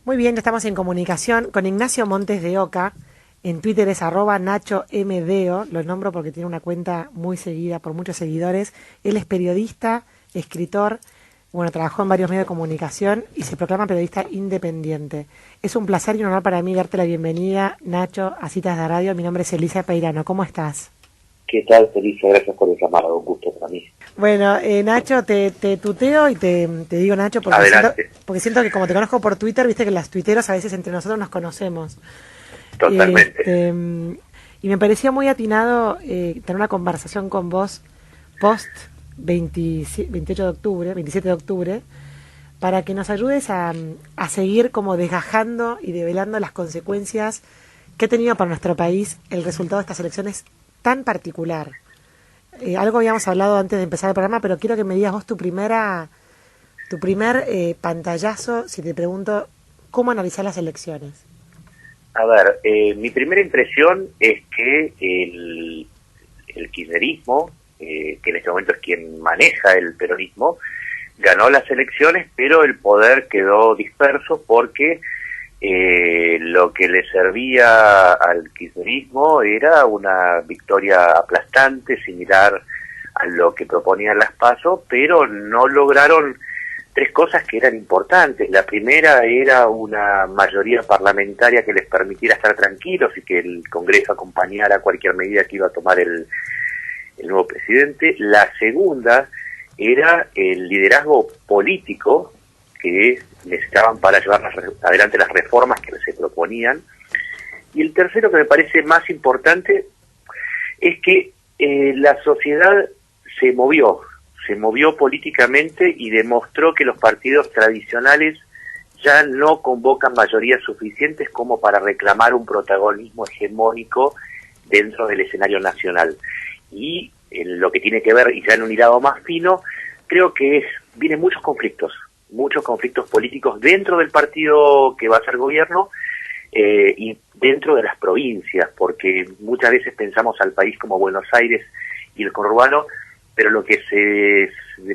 Muy bien, ya estamos en comunicación con Ignacio Montes de Oca. En Twitter es @NachoMDeo. Lo nombro porque tiene una cuenta muy seguida por muchos seguidores. Él es periodista, escritor, bueno, trabajó en varios medios de comunicación y se proclama periodista independiente. Es un placer y un honor para mí darte la bienvenida, Nacho, a Citas de Radio. Mi nombre es Elisa Peirano. ¿Cómo estás? ¿Qué tal, Elisa? Gracias por el llamado, un gusto para mí. Bueno, Nacho, te tuteo y te digo Nacho porque siento que como te conozco por Twitter, viste que las tuiteros a veces entre nosotros nos conocemos. Totalmente. Y me parecía muy atinado tener una conversación con vos post 27 de octubre, para que nos ayudes a seguir como desgajando y develando las consecuencias que ha tenido para nuestro país el resultado de estas elecciones tan particular. Algo habíamos hablado antes de empezar el programa, pero quiero que me digas vos tu primer pantallazo, si te pregunto, ¿cómo analizar las elecciones? A ver, mi primera impresión es que el kirchnerismo, que en este momento es quien maneja el peronismo, ganó las elecciones, pero el poder quedó disperso porque lo que le servía al kirchnerismo era una victoria aplastante, similar a lo que proponían las PASO, pero no lograron tres cosas que eran importantes. La primera era una mayoría parlamentaria que les permitiera estar tranquilos y que el Congreso acompañara cualquier medida que iba a tomar el nuevo presidente. La segunda era el liderazgo político que necesitaban para llevar adelante las reformas que se proponían. Y el tercero, que me parece más importante, es que la sociedad se movió políticamente y demostró que los partidos tradicionales ya no convocan mayorías suficientes como para reclamar un protagonismo hegemónico dentro del escenario nacional. Y en lo que tiene que ver, y ya en un hilado más fino, creo que vienen muchos conflictos políticos dentro del partido que va a ser gobierno y dentro de las provincias, porque muchas veces pensamos al país como Buenos Aires y el conurbano, pero de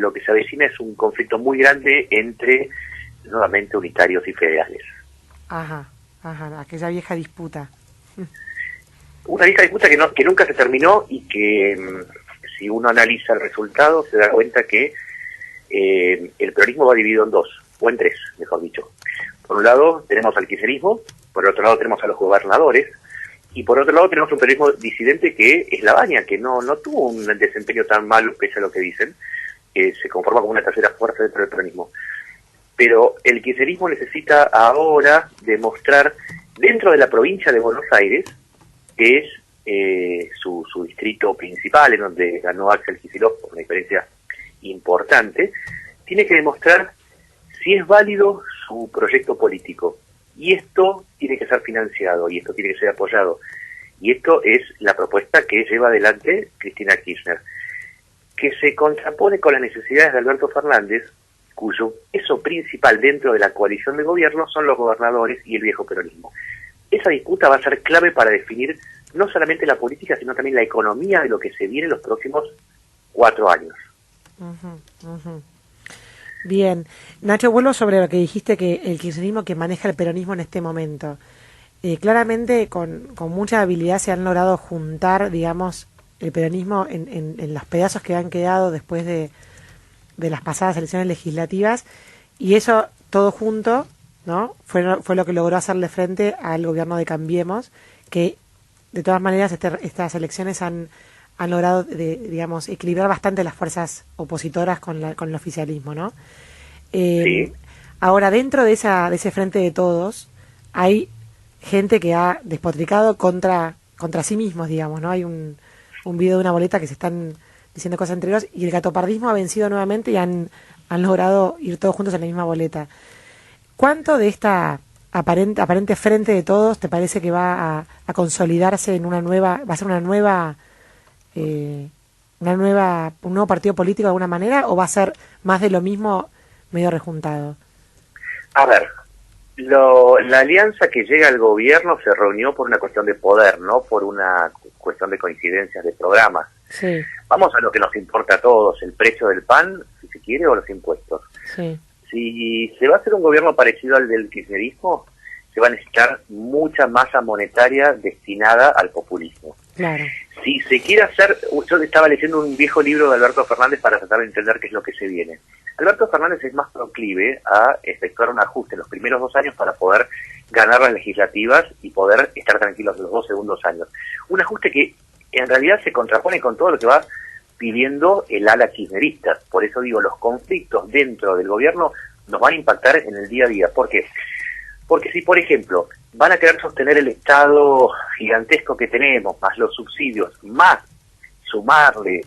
lo que se avecina es un conflicto muy grande entre, nuevamente, unitarios y federales. Ajá, aquella vieja disputa. Una vieja disputa que nunca se terminó y que, si uno analiza el resultado, se da cuenta que el peronismo va dividido en dos, o en tres, mejor dicho. Por un lado tenemos al kirchnerismo, por el otro lado tenemos a los gobernadores, y por otro lado tenemos un peronismo disidente que es la Baña, que no tuvo un desempeño tan malo, pese a lo que dicen, que se conforma como una tercera fuerza dentro del peronismo. Pero el kirchnerismo necesita ahora demostrar dentro de la provincia de Buenos Aires, que es su distrito principal, en donde ganó Axel Kicillof por una diferencia importante, tiene que demostrar si es válido su proyecto político. Y esto tiene que ser financiado, y esto tiene que ser apoyado. Y esto es la propuesta que lleva adelante Cristina Kirchner, que se contrapone con las necesidades de Alberto Fernández, cuyo peso principal dentro de la coalición de gobierno son los gobernadores y el viejo peronismo. Esa disputa va a ser clave para definir no solamente la política, sino también la economía de lo que se viene en los próximos 4 años. Bien, Nacho, vuelvo sobre lo que dijiste, que el kirchnerismo que maneja el peronismo en este momento. Claramente con mucha habilidad se han logrado juntar, digamos, el peronismo en los pedazos que han quedado después de las pasadas elecciones legislativas, y eso todo junto, ¿no? Fue lo que logró hacerle frente al gobierno de Cambiemos, que de todas maneras estas elecciones han logrado, digamos, equilibrar bastante las fuerzas opositoras con el oficialismo, ¿no? Sí. Ahora, dentro de ese frente de todos, hay gente que ha despotricado contra sí mismos, digamos, ¿no? Hay un video de una boleta que se están diciendo cosas entre ellos, y el gatopardismo ha vencido nuevamente y han logrado ir todos juntos en la misma boleta. ¿Cuánto de esta aparente frente de todos te parece que va a consolidarse en va a ser un nuevo partido político de alguna manera, o va a ser más de lo mismo medio rejuntado? A ver, la alianza que llega al gobierno se reunió por una cuestión de poder, no por una cuestión de coincidencias de programas. Sí. Vamos a lo que nos importa a todos, el precio del pan, si se quiere, o los impuestos. Sí. Si se va a hacer un gobierno parecido al del kirchnerismo, se va a necesitar mucha masa monetaria destinada al populismo. Claro. Si se quiere hacer, yo estaba leyendo un viejo libro de Alberto Fernández para tratar de entender qué es lo que se viene. Alberto Fernández es más proclive a efectuar un ajuste en los primeros 2 años para poder ganar las legislativas y poder estar tranquilos en los 2 segundos años. Un ajuste que en realidad se contrapone con todo lo que va pidiendo el ala kirchnerista. Por eso digo, los conflictos dentro del gobierno nos van a impactar en el día a día. ¿Por qué? Porque si, por ejemplo, van a querer sostener el Estado gigantesco que tenemos, más los subsidios, más sumarle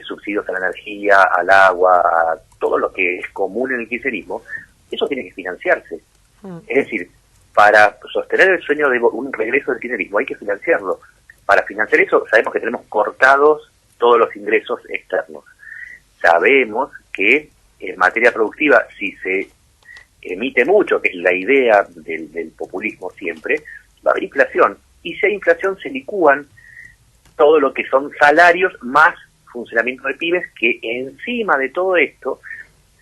subsidios a la energía, al agua, a todo lo que es común en el kirchnerismo, eso tiene que financiarse. Es decir, para sostener el sueño de un regreso del kirchnerismo hay que financiarlo. Para financiar eso sabemos que tenemos cortados todos los ingresos externos. Sabemos que en materia productiva, si se emite mucho, que es la idea del populismo siempre, va a haber inflación. Y si hay inflación, se licúan todo lo que son salarios más funcionamiento de pymes, que encima de todo esto,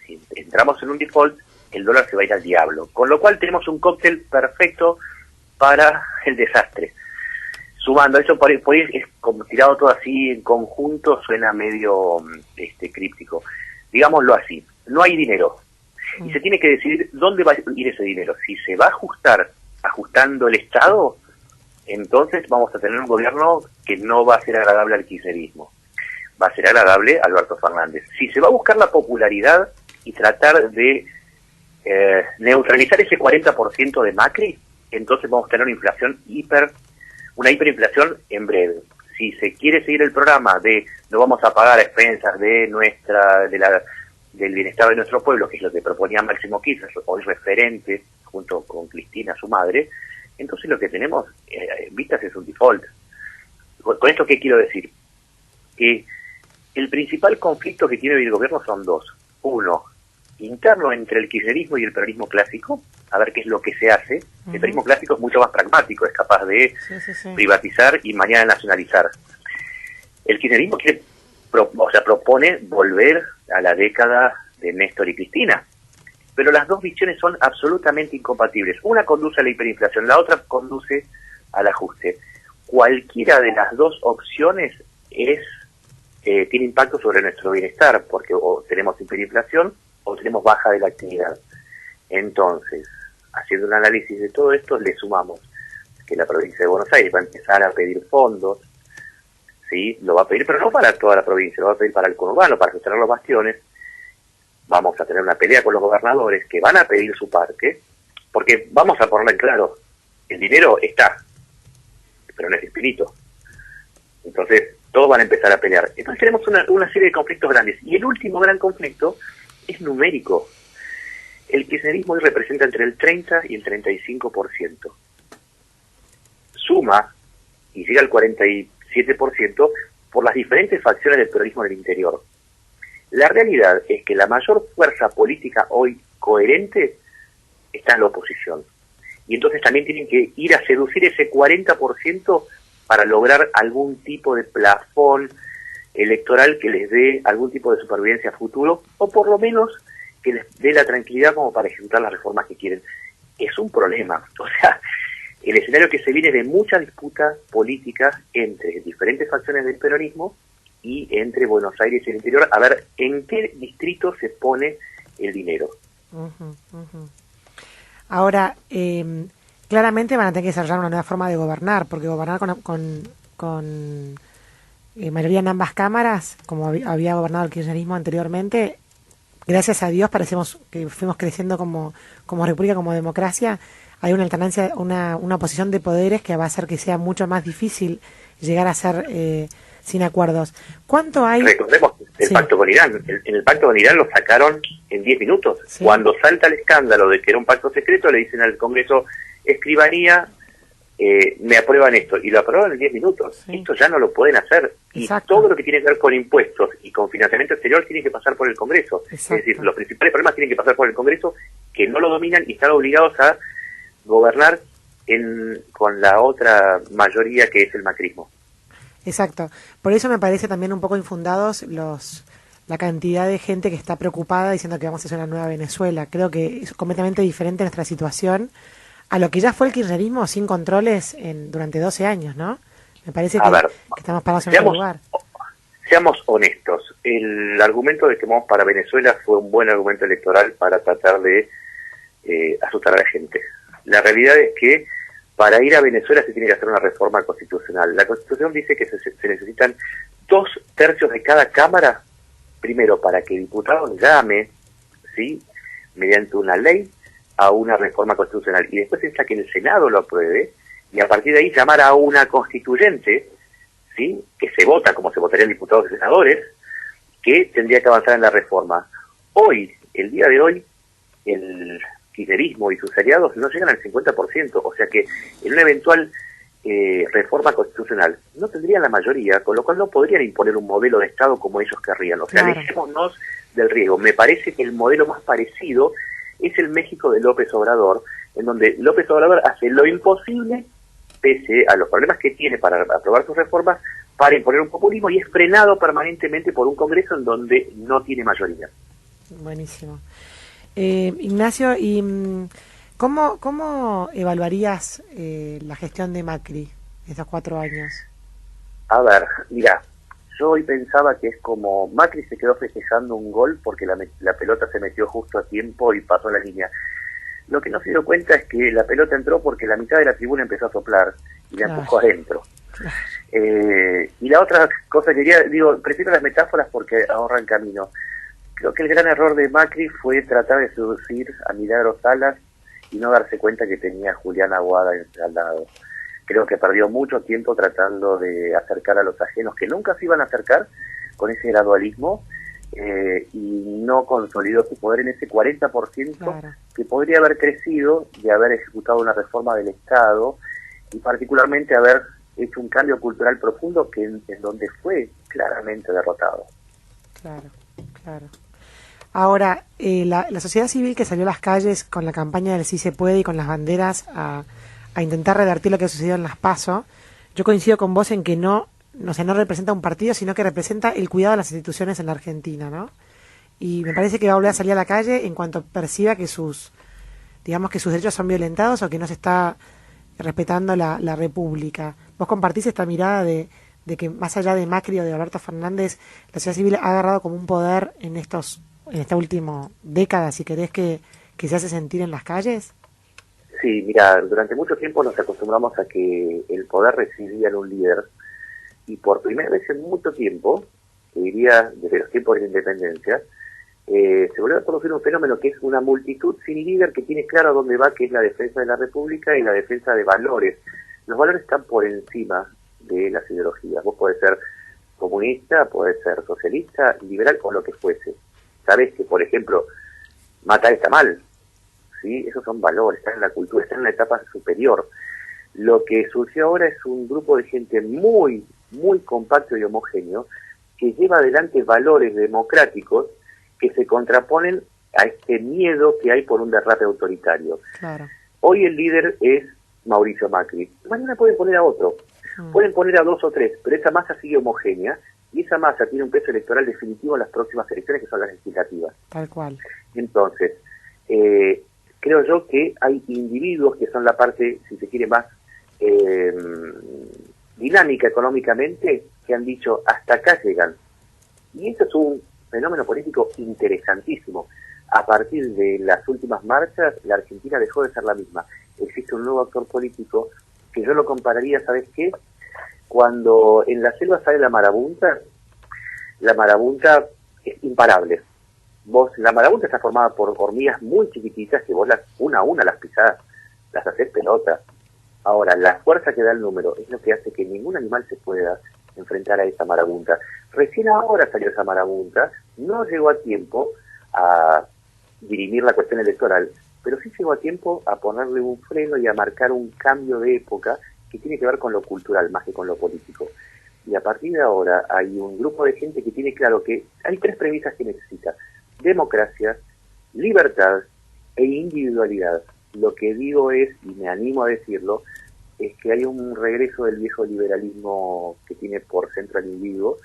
si entramos en un default, el dólar se va a ir al diablo. Con lo cual tenemos un cóctel perfecto para el desastre. Sumando eso, por ahí es como tirado todo así en conjunto, suena medio críptico. Digámoslo así, no hay dinero. Y se tiene que decidir dónde va a ir ese dinero. Si se va a ajustar ajustando el Estado, entonces vamos a tener un gobierno que no va a ser agradable al kirchnerismo. Va a ser agradable a Alberto Fernández. Si se va a buscar la popularidad y tratar de neutralizar ese 40% de Macri, entonces vamos a tener una hiperinflación en breve. Si se quiere seguir el programa de no vamos a pagar a expensas del bienestar de nuestro pueblo, que es lo que proponía Máximo Kirchner, hoy referente junto con Cristina, su madre, entonces lo que tenemos en vistas es un default. ¿Con esto qué quiero decir? Que el principal conflicto que tiene el gobierno son dos. Uno, interno entre el kirchnerismo y el peronismo clásico, a ver qué es lo que se hace. El peronismo clásico es mucho más pragmático, es capaz de privatizar y mañana nacionalizar. El kirchnerismo propone volver a la década de Néstor y Cristina, pero las dos visiones son absolutamente incompatibles. Una conduce a la hiperinflación, la otra conduce al ajuste. Cualquiera de las dos opciones tiene impacto sobre nuestro bienestar, porque o tenemos hiperinflación o tenemos baja de la actividad. Entonces, haciendo un análisis de todo esto, le sumamos que la provincia de Buenos Aires va a empezar a pedir fondos, ¿sí? Lo va a pedir, pero no para toda la provincia, lo va a pedir para el conurbano, para sostener los bastiones. Vamos a tener una pelea con los gobernadores que van a pedir su parte, porque vamos a ponerlo en claro, el dinero está, pero no es infinito. Entonces, todos van a empezar a pelear. Entonces tenemos una serie de conflictos grandes. Y el último gran conflicto es numérico. El kirchnerismo hoy representa entre el 30 y el 35%. Suma y llega al 47% por las diferentes facciones del peronismo en el interior. La realidad es que la mayor fuerza política hoy coherente está en la oposición. Y entonces también tienen que ir a seducir ese 40% para lograr algún tipo de plafón electoral que les dé algún tipo de supervivencia a futuro, o por lo menos que les dé la tranquilidad como para ejecutar las reformas que quieren. Es un problema. O sea, el escenario que se viene de mucha disputa política entre diferentes facciones del peronismo y entre Buenos Aires y el interior, a ver en qué distrito se pone el dinero. Ahora, claramente van a tener que desarrollar una nueva forma de gobernar, porque gobernar con mayoría en ambas cámaras, como había gobernado el kirchnerismo anteriormente, gracias a Dios parecemos que fuimos creciendo como república, como democracia. Hay una alternancia, una oposición de poderes que va a hacer que sea mucho más difícil llegar a ser sin acuerdos. ¿Cuánto hay? Recordemos el pacto con Irán. En el pacto con Irán lo sacaron en 10 minutos. Sí. Cuando salta el escándalo de que era un pacto secreto, le dicen al Congreso, Escribanía, me aprueban esto, y lo aprueban en 10 minutos. Sí. Esto ya no lo pueden hacer. Exacto. Y todo lo que tiene que ver con impuestos y con financiamiento exterior tiene que pasar por el Congreso. Exacto. Es decir, los principales problemas tienen que pasar por el Congreso, que no lo dominan y están obligados a gobernar con la otra mayoría que es el macrismo. Exacto. Por eso me parece también un poco infundados los la cantidad de gente que está preocupada diciendo que vamos a hacer una nueva Venezuela. Creo que es completamente diferente nuestra situación a lo que ya fue el kirchnerismo sin controles durante 12 años, ¿no? Me parece A ver, que estamos parados en otro lugar. Seamos honestos. El argumento de que vamos para Venezuela fue un buen argumento electoral para tratar de asustar a la gente. La realidad es que para ir a Venezuela se tiene que hacer una reforma constitucional. La Constitución dice que se necesitan 2/3 de cada cámara, primero para que el diputado llame, ¿sí?, mediante una ley a una reforma constitucional, y después necesita que el Senado lo apruebe, y a partir de ahí llamar a una constituyente, ¿sí?, que se vota como se votarían diputados y senadores, que tendría que avanzar en la reforma. Hoy, el día de hoy, el kirchnerismo y sus aliados no llegan al 50%, o sea que en una eventual reforma constitucional no tendrían la mayoría, con lo cual no podrían imponer un modelo de Estado como ellos querrían. O sea, Claro. alejémonos del riesgo. Me parece que el modelo más parecido es el México de López Obrador, en donde López Obrador hace lo imposible, pese a los problemas que tiene para aprobar sus reformas, para imponer un populismo, y es frenado permanentemente por un Congreso en donde no tiene mayoría. Buenísimo. Ignacio, ¿y cómo evaluarías la gestión de Macri estos 4 años? A ver, mira, yo hoy pensaba que es como Macri se quedó festejando un gol porque la pelota se metió justo a tiempo y pasó la línea. Lo que no se dio cuenta es que la pelota entró porque la mitad de la tribuna empezó a soplar y la empujó adentro. Y la otra cosa que quería, prefiero las metáforas porque ahorran camino. Creo que el gran error de Macri fue tratar de seducir a Milagros Salas y no darse cuenta que tenía a Julián Aguada al lado. Creo que perdió mucho tiempo tratando de acercar a los ajenos, que nunca se iban a acercar con ese gradualismo, y no consolidó su poder en ese 40% Claro. que podría haber crecido de haber ejecutado una reforma del Estado y particularmente haber hecho un cambio cultural profundo en donde fue claramente derrotado. Claro, claro. Ahora, la sociedad civil que salió a las calles con la campaña del Sí se puede y con las banderas a intentar revertir lo que ha sucedido en las PASO, yo coincido con vos en que no representa un partido, sino que representa el cuidado de las instituciones en la Argentina, ¿no? Y me parece que va a volver a salir a la calle en cuanto perciba que sus derechos son violentados o que no se está respetando la República. ¿Vos compartís esta mirada de que más allá de Macri o de Alberto Fernández, la sociedad civil ha agarrado como un poder en esta última década, si querés, que se hace sentir en las calles? Sí, mira, durante mucho tiempo nos acostumbramos a que el poder residía en un líder, y por primera vez en mucho tiempo, que diría desde los tiempos de la independencia, se volvió a producir un fenómeno que es una multitud sin líder que tiene claro a dónde va, que es la defensa de la República y la defensa de valores. Los valores están por encima de las ideologías. Vos podés ser comunista, podés ser socialista, liberal o lo que fuese. Sabés que, por ejemplo, matar está mal, ¿sí? Esos son valores, están en la cultura, están en la etapa superior. Lo que surgió ahora es un grupo de gente muy, muy compacto y homogéneo que lleva adelante valores democráticos que se contraponen a este miedo que hay por un derrape autoritario. Claro. Hoy el líder es Mauricio Macri. Mañana pueden poner a otro, pueden poner a 2 o 3, pero esa masa sigue homogénea y esa masa tiene un peso electoral definitivo en las próximas elecciones, que son las legislativas. Tal cual. Entonces, creo yo que hay individuos que son la parte, si se quiere, más dinámica económicamente, que han dicho hasta acá llegan. Y esto es un fenómeno político interesantísimo. A partir de las últimas marchas, la Argentina dejó de ser la misma. Existe un nuevo actor político que yo lo compararía, ¿sabes qué? Cuando en la selva sale la marabunta es imparable. La marabunta está formada por hormigas muy chiquititas que vos una a una las pisás, las haces pelota. Ahora, la fuerza que da el número es lo que hace que ningún animal se pueda enfrentar a esa marabunta. Recién ahora salió esa marabunta, no llegó a tiempo a dirimir la cuestión electoral, pero sí llegó a tiempo a ponerle un freno y a marcar un cambio de época que tiene que ver con lo cultural más que con lo político. Y a partir de ahora hay un grupo de gente que tiene claro que hay 3 premisas que necesita: democracia, libertad e individualidad. Lo que digo es, y me animo a decirlo, es que hay un regreso del viejo liberalismo que tiene por centro al individuo,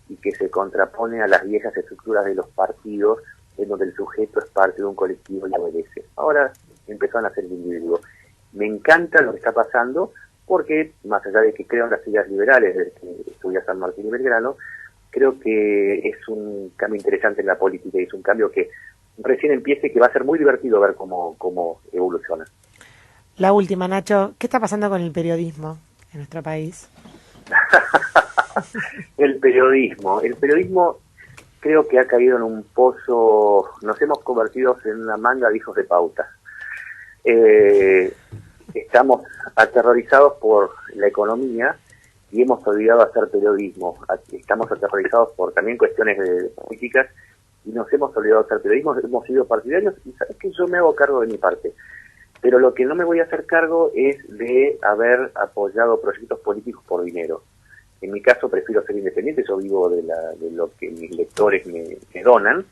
y que se contrapone a las viejas estructuras de los partidos en donde el sujeto es parte de un colectivo y obedece. Ahora empezaron a ser el individuo. Me encanta lo que está pasando porque, más allá de que creo en las ideas liberales, desde que estudié a San Martín y Belgrano, creo que es un cambio interesante en la política y es un cambio que recién empieza y que va a ser muy divertido ver cómo evoluciona. La última, Nacho, ¿qué está pasando con el periodismo en nuestro país? El periodismo creo que ha caído en un pozo, nos hemos convertido en una manga de hijos de pauta. Estamos aterrorizados por la economía y hemos olvidado hacer periodismo. Estamos aterrorizados por también cuestiones de políticas y nos hemos olvidado hacer periodismo, hemos sido partidarios y sabes que yo me hago cargo de mi parte. Pero lo que no me voy a hacer cargo es de haber apoyado proyectos políticos por dinero. En mi caso prefiero ser independiente, yo vivo de lo que mis lectores me donan,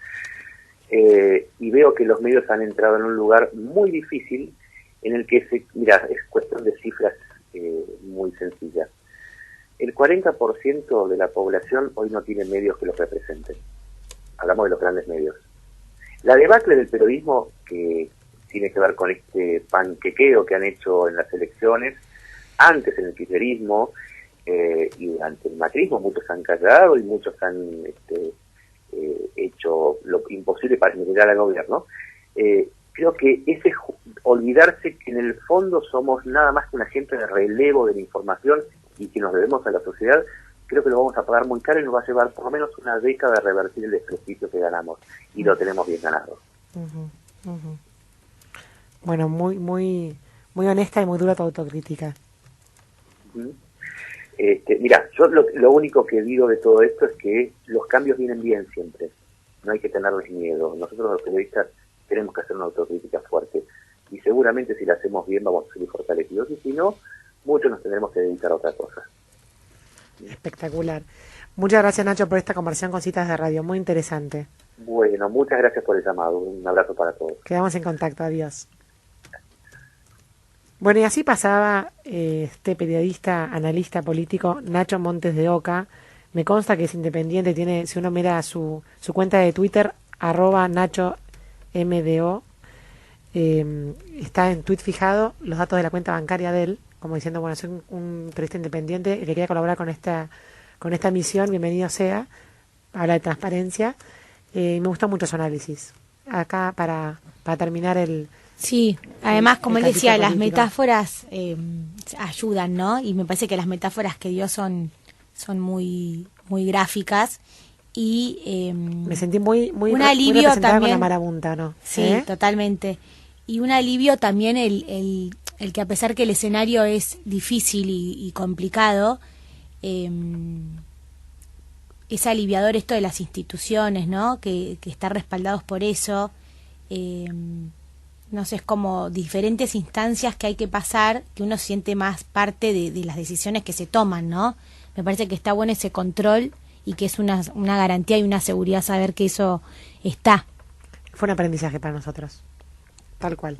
y veo que los medios han entrado en un lugar muy difícil en el que mira, es cuestión de cifras muy sencillas. El 40% de la población hoy no tiene medios que los representen. Hablamos de los grandes medios. La debacle del periodismo, que tiene que ver con este panquequeo que han hecho en las elecciones, antes en el kirchnerismo y ante el macrismo, muchos han callado y muchos han hecho lo imposible para generar al gobierno. Creo que ese olvidarse que en el fondo somos nada más que un agente de relevo de la información y que nos debemos a la sociedad, creo que lo vamos a pagar muy caro y nos va a llevar por lo menos una década de revertir el desprestigio que ganamos y lo tenemos bien ganado. Bueno, muy honesta y muy dura tu autocrítica. Mira, yo lo único que digo de todo esto es que los cambios vienen bien siempre. No hay que tenerles miedo. Nosotros los periodistas tenemos que hacer una autocrítica fuerte. Y seguramente si la hacemos bien vamos a salir fortalecidos. Y si no, muchos nos tendremos que dedicar a otra cosa. Espectacular. Muchas gracias, Nacho, por esta conversación con Citas de Radio. Muy interesante. Bueno, muchas gracias por el llamado. Un abrazo para todos. Quedamos en contacto. Adiós. Bueno, y así pasaba este periodista, analista político, Nacho Montes de Oca. Me consta que es independiente, tiene, si uno mira su cuenta de Twitter, @NachoMDO, está en tweet fijado los datos de la cuenta bancaria de él, como diciendo, bueno, soy un periodista independiente, el que quiera colaborar con esta misión, bienvenido sea, habla de transparencia, me gusta mucho su análisis. Acá para terminar el... Sí, además, como él decía, las político. metáforas ayudan, ¿no? Y me parece que las metáforas que dio son muy gráficas y me sentí muy un alivio representada también con la marabunta, ¿no? Sí, totalmente. Y un alivio también el que, a pesar que el escenario es difícil y complicado, es aliviador esto de las instituciones, ¿no? Que están respaldados por eso. No sé, es como diferentes instancias que hay que pasar, que uno siente más parte de las decisiones que se toman, ¿no? Me parece que está bueno ese control y que es una garantía y una seguridad saber que eso está. Fue un aprendizaje para nosotros, tal cual.